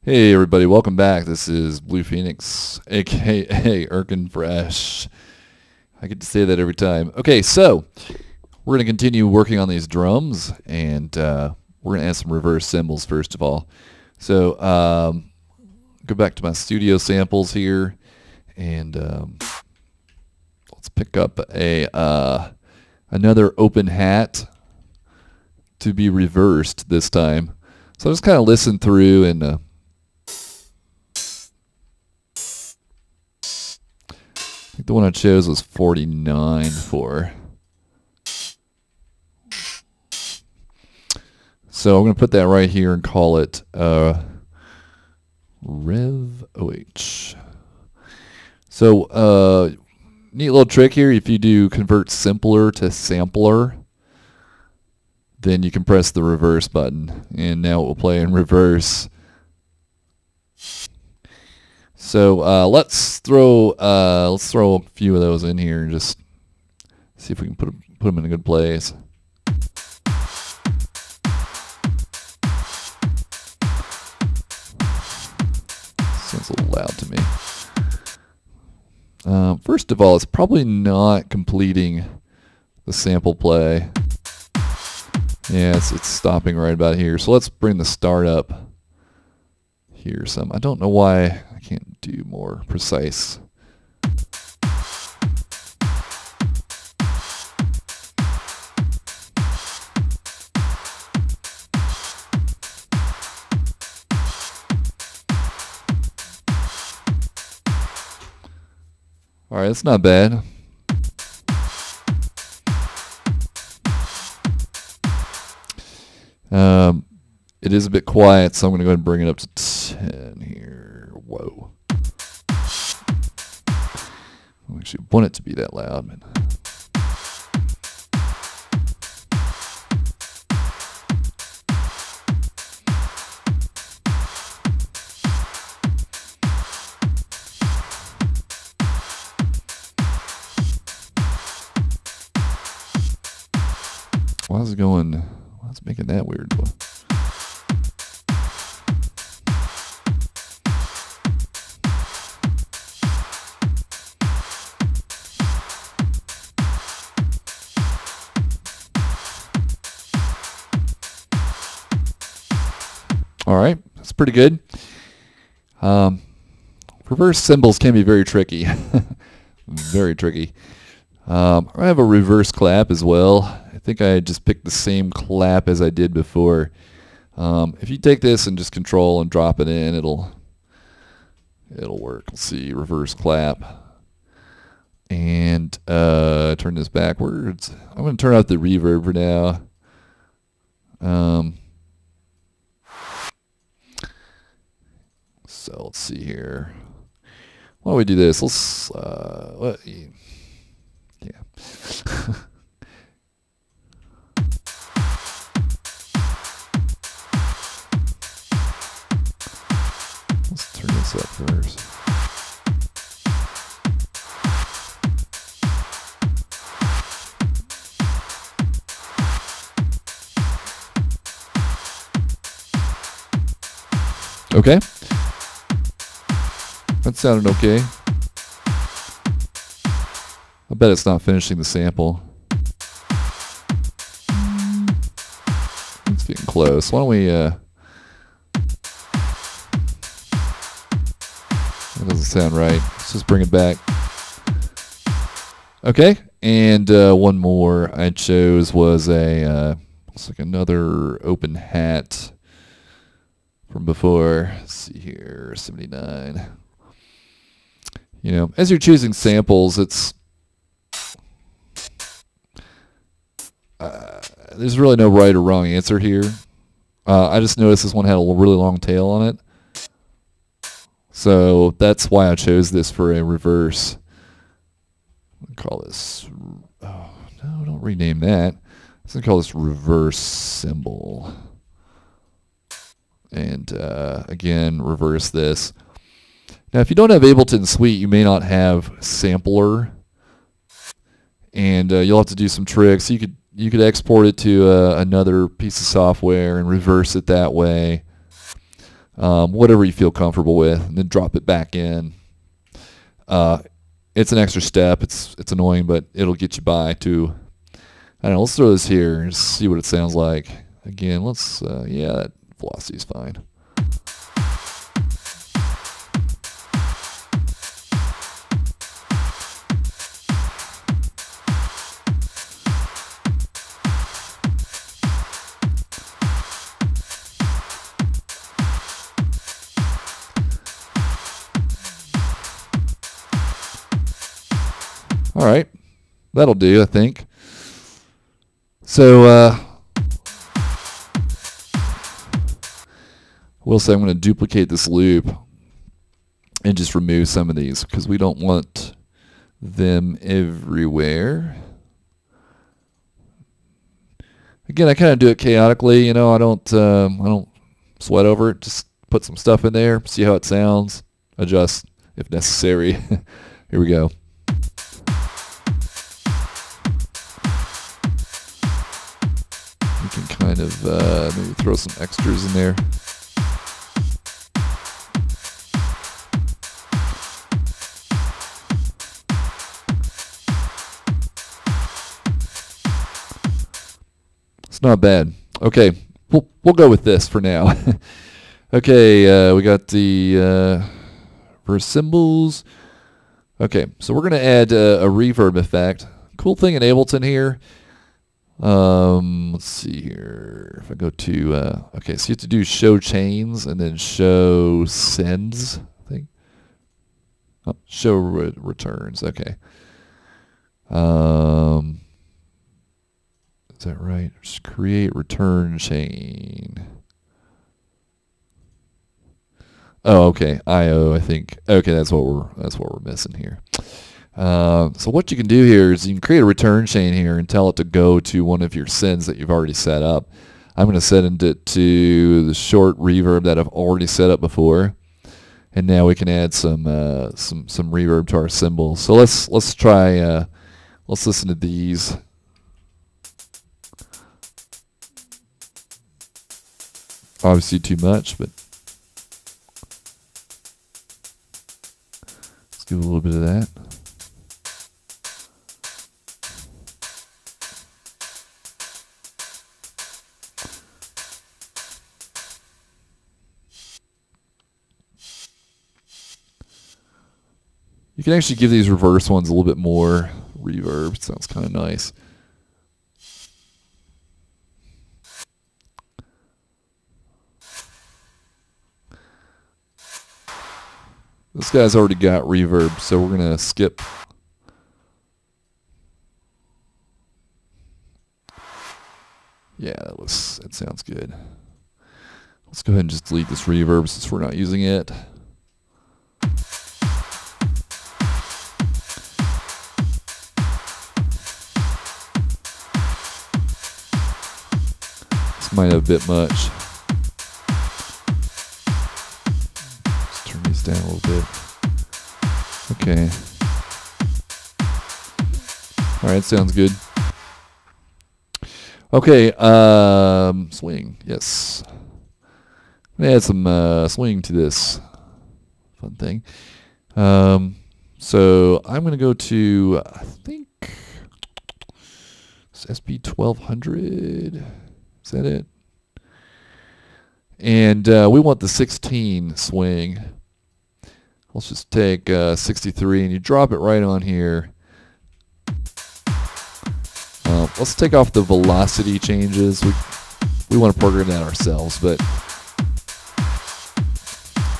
Hey everybody, welcome back. This is Blue Phoenix, aka Erkin Fresh. I get to say that every time. Okay, so we're going to continue working on these drums, and we're going to add some reverse cymbals first of all. So go back to my studio samples here, and let's pick up another open hat to be reversed this time. So just kind of listen through and I think the one I chose was 49 for. So I'm going to put that right here and call it Rev OH. So neat little trick here. If you do convert simpler to sampler, then you can press the reverse button, and now it will play in reverse. So let's throw a few of those in here and just see if we can put them in a good place. Sounds a little loud to me. First of all, it's probably not completing the sample play. Yeah, it's stopping right about here. So let's bring the start up here some. I don't know why I can't do more precise. All right, that's not bad. It is a bit quiet, so I'm going to go ahead and bring it up to 10 here. Whoa. I actually want it to be that loud, man. Why is it going? Why is it making that weird? All right, that's pretty good. Reverse cymbals can be very tricky. Very tricky. I have a reverse clap as well. I think I just picked the same clap as I did before. If you take this and just control and drop it in, it'll work. Let's see, reverse clap. And turn this backwards. I'm going to turn out the reverb for now. So let's see here. Why don't we do this? Let's yeah. Let's turn this up first. Okay. That sounded okay. I bet it's not finishing the sample. It's getting close. Why don't we, that doesn't sound right. Let's just bring it back. Okay, and one more I chose was looks like another open hat from before. Let's see here, 79. You know, as you're choosing samples, it's there's really no right or wrong answer here. I just noticed this one had a really long tail on it, so that's why I chose this for a reverse. I'll call this. Oh no! Don't rename that. Let's call this reverse cymbal. And again, reverse this. Now, if you don't have Ableton Suite, you may not have sampler, and you'll have to do some tricks. You could export it to another piece of software and reverse it that way. whatever you feel comfortable with, and then drop it back in. It's an extra step. It's annoying, but it'll get you by to. I don't know. Let's throw this here and see what it sounds like. Again, let's. Yeah, that velocity is fine. All right, that'll do, I think. So, we'll say I'm going to duplicate this loop and just remove some of these because we don't want them everywhere. Again, I kind of do it chaotically, you know. I don't sweat over it. Just put some stuff in there, see how it sounds, adjust if necessary. Here we go. We can kind of maybe throw some extras in there. It's not bad. Okay, we'll go with this for now. Okay, we got the verse cymbals. Okay, so we're going to add a reverb effect. Cool thing in Ableton here. Let's see here. If I go to, okay, so you have to do show chains and then show sends, I think. Oh, show returns, okay. Is that right? Just create return chain. Oh, okay. IO, I think. Okay, that's what we're missing here. So what you can do here is you can create a return chain here and tell it to go to one of your sends that you've already set up. I'm going to send it to the short reverb that I've already set up before, and now we can add some reverb to our cymbals. So let's try. Let's listen to these. Obviously too much, but let's give a little bit of that. You can actually give these reverse ones a little bit more reverb. It sounds kind of nice. This guy's already got reverb, so we're going to skip. Yeah, that sounds good. Let's go ahead and just delete this reverb since we're not using it. This might have a bit much. Down a little bit. Okay. All right, sounds good. Okay, swing. Yes. I'm gonna add some swing to this fun thing. So I'm gonna go to I think it's SP1200. Is that it? And we want the 16 swing. Let's just take 63 and you drop it right on here. Let's take off the velocity changes. We want to program that ourselves, but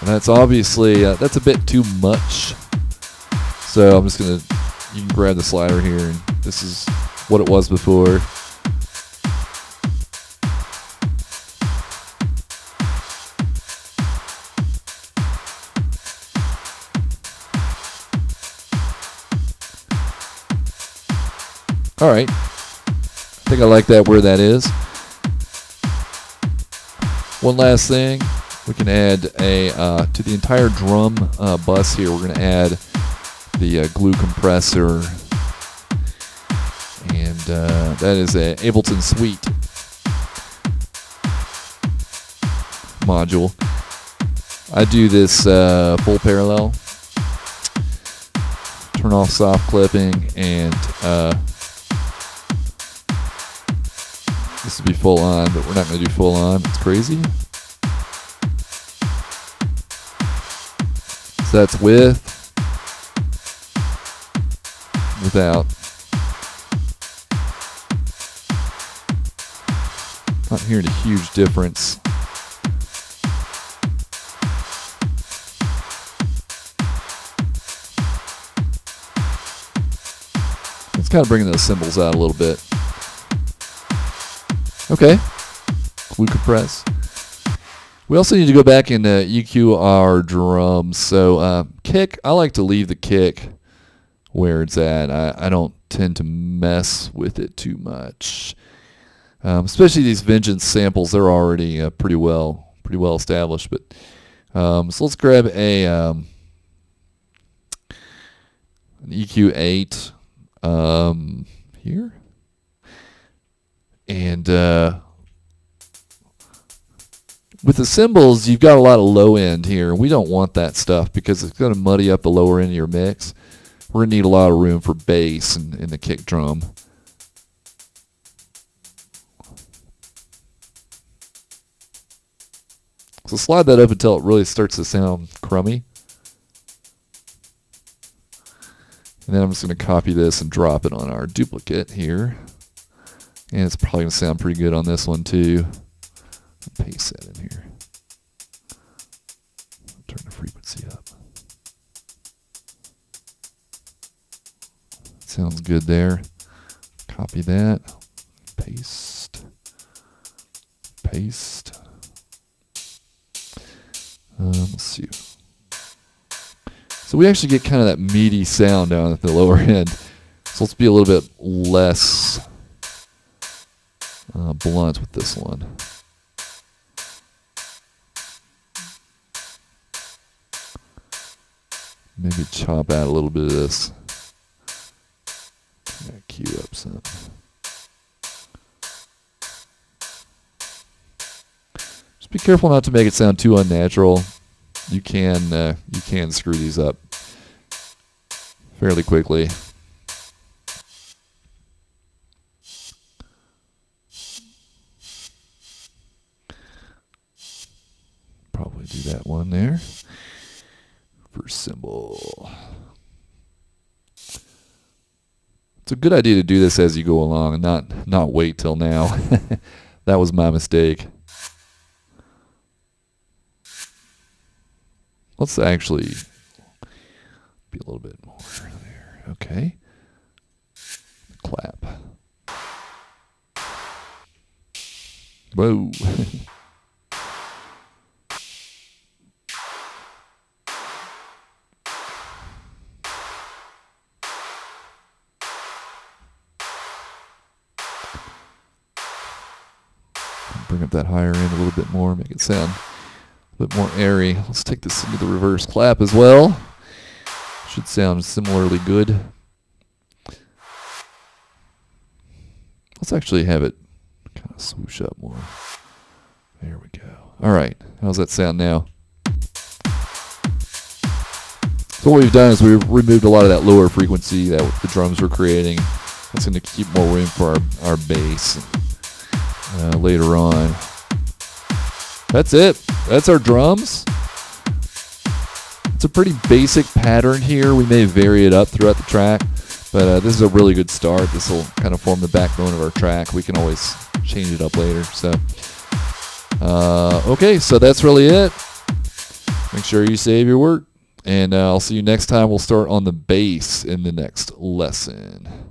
that's obviously that's a bit too much. So I'm just gonna, you can grab the slider here, and this is what it was before. All right, I think I like that where that is. One last thing, we can add a to the entire drum bus here. We're going to add the glue compressor, and that is a Ableton Suite module. I do this full parallel. Turn off soft clipping, and this would be full on, but we're not going to do full on. It's crazy. So that's with, without. Not hearing a huge difference. It's kind of bringing those cymbals out a little bit. Okay, glue compress. We also need to go back and EQ our drums. So kick, I like to leave the kick where it's at. I don't tend to mess with it too much. Especially these Vengeance samples, they're already pretty well established. But so let's grab an EQ8 here, and with the cymbals, you've got a lot of low end here. We don't want that stuff because it's going to muddy up the lower end of your mix. We're going to need a lot of room for bass in the kick drum. So slide that up until it really starts to sound crummy. And then I'm just going to copy this and drop it on our duplicate here. And it's probably going to sound pretty good on this one too. Paste that in here. Turn the frequency up. Sounds good there. Copy that. Paste. Paste. Let's see. So we actually get kind of that meaty sound down at the lower end. So let's be a little bit less blunt with this one. Maybe chop out a little bit of this. Cue up some. Just be careful not to make it sound too unnatural. You can screw these up fairly quickly. Probably do that one there. First cymbal. It's a good idea to do this as you go along and not wait till now. That was my mistake. Let's actually be a little bit more there. Okay. Clap. Whoa. Bring up that higher end a little bit more, make it sound a bit more airy. Let's take this into the reverse clap as well. Should sound similarly good. Let's actually have it kind of swoosh up more. There we go. All right, how's that sound now? So what we've done is we've removed a lot of that lower frequency that the drums were creating. That's going to keep more room for our bass later on. That's it. That's our drums. It's a pretty basic pattern here. We may vary it up throughout the track, but this is a really good start. This will kind of form the backbone of our track. We can always change it up later. So, okay, so that's really it. Make sure you save your work, and I'll see you next time. We'll start on the bass in the next lesson.